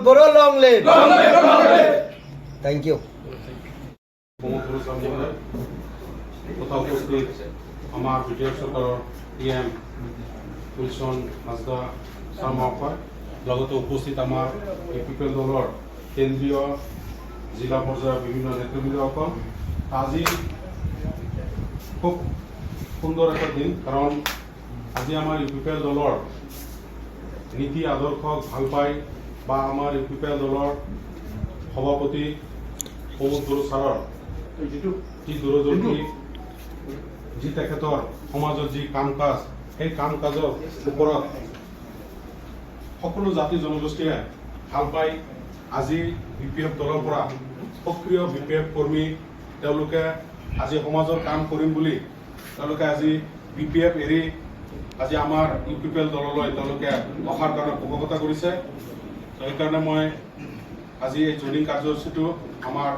বড় long live thank U তথা উপস্থিত আমার বিটিআর সরকারের পিএম উইলসন হাজদা স্যার মহোদয় লগতে উপস্থিত আমার ইউপিপিএল দলের কেন্দ্রীয় জিলা পর্যায়ের বিভিন্ন নেতৃবৃন্দসকল আজি খুব সুন্দর একটা দিন কারণ আজি আমার ইউপিপিএল দলের নীতি আদর্শ ভাল পাই বা আমার ইউপিপিএল দলের সভাপতি প্ৰমোদ বড়ো ছাৰৰ যি দূৰদৰ্শী যি তেখেতৰ সমাজত যি কাম কাজ সেই কাম কাজৰ ওপৰত সকলো জাতি জনগোষ্ঠীয়ে ভাল পাই আজি বিপিএফ দলৰ পৰা সক্ৰিয় বিপিএফ কৰ্মী তেওঁলোকে আজি সমাজৰ কাম কৰিম বুলি তেওঁলোকে আজি বিপিএফ এৰি আজি আমাৰ ইউপিপিএল দললৈ তেওঁলোকে অহাৰ কাৰণে পোষকতা কৰিছে সেইকাৰণে মই আজি এই জইনিং কাৰ্যসূচীটো আমাৰ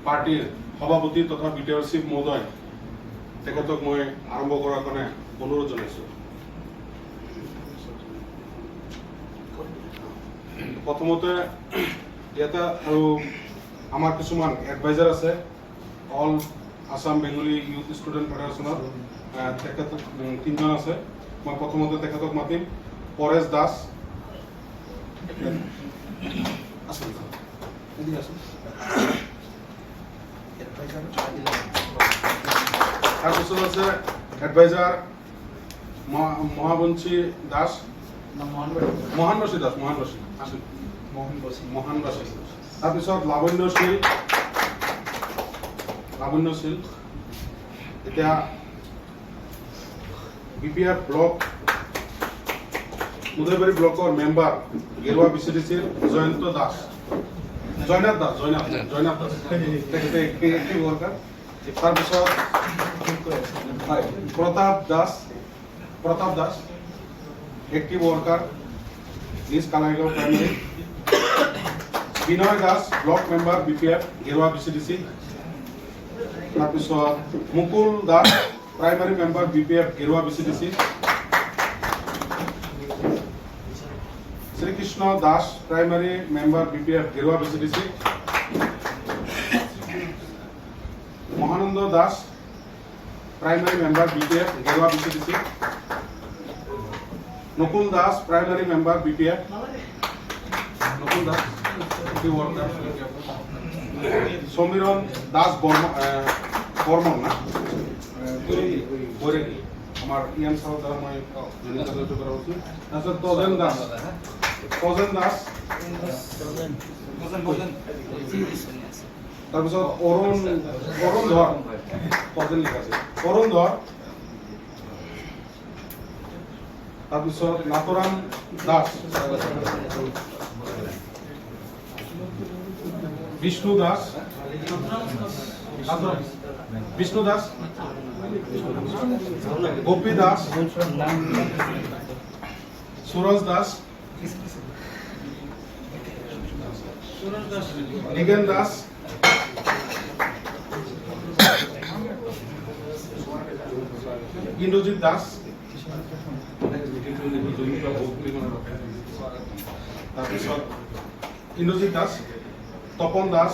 পাৰ্টিৰ সভাপতি তথা বিটিআৰ চিফ মহোদয় তেখেতক মই আৰম্ভ কৰাৰ কাৰণে অনুৰোধ জনাইছোঁ প্ৰথমতে ইয়াতে আৰু আমাৰ কিছুমান এডভাইজাৰ আছে all Assam Bengali youth student ফেডাৰেশ্যনৰ তেখেত তিনিজন আছে মই প্ৰথমতে তেখেতক মাতিম পৰেশ দাস তাৰপিছত আছে এডভাইজাৰ মহাবঞ্চী দাস মহান ৰশী দাস মহান ৰশী তাৰপিছত লাৱণ্যশীল এতিয়া বিপিএফ ব্লক মুদৈবাৰী ব্লকৰ মেম্বাৰ গেৰুৱা বিচিডিচিৰ জয়নাথ দাস তেখেতে এক্টিভ ৱৰ্কাৰ তাৰপিছত প্ৰতাপ দাস এক্টিভ ৱৰ্কাৰ নিজ Kanaigaon primary Binay Das block member BPF Gerua BCDC তাৰপিছত Mukul Das primary member BPF Gerua BCDC Srikrishna Das primary member BPF Gerua BCDC Mahananda Das primary member BPF Gerua BCDC Nakul Das primary member BPF Nakul Das Samiran Das Barman না বৈৰাগী আমাৰ ইয়ান ছাৰৰ দ্বাৰা মই জড়িত কৰা উচিত তাৰপিছত তজেন দাস তাৰপিছত অৰুণ ধৰ তজেন লিখা আছে অৰুণ ধৰ তাৰপিছত নাথুৰাম দাস বিষ্ণু দাস গোপী দাস সুৰজ দাস নিগেন দাস ইন্দ্ৰজিৎ দাস তাৰপিছত ইন্দ্ৰজিৎ দাস তপন দাস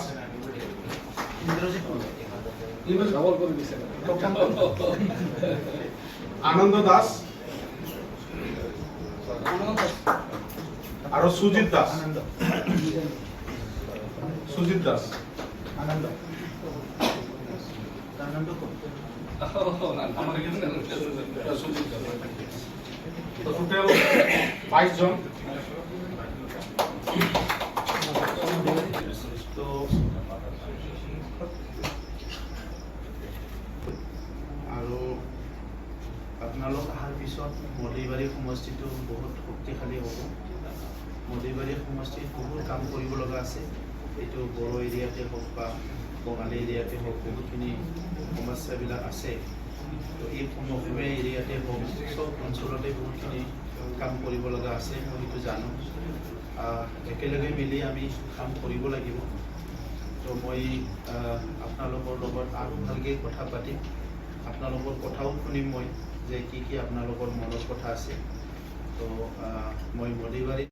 আনন্দ দাস আৰু সুজিত দাস টোটেল 22 জন আৰু আপোনালোক অহাৰ পিছত মদৈবাৰী সমষ্টিটো বহুত শক্তিশালী হ'ব মদৈবাৰী সমষ্টিত বহুত কাম কৰিব লগা আছে এইটো বড়ো এৰিয়াতে হওক বা বঙালী এৰিয়াতে হওক বহুতখিনি সমস্যাবিলাক আছে তো এই সমগ্ৰ এৰিয়াতে হওক চব অঞ্চলতে বহুতখিনি কাম কৰিব লগা আছে মই সেইটো জানো একেলগে মিলি আমি কাম কৰিব লাগিব তো মই আপোনালোকৰ লগত আৰু ভালকৈ কথা পাতিম আপোনালোকৰ কথাও শুনিম মই যে কি কি আপোনালোকৰ মনৰ কথা আছে তো মই মদৈবাৰী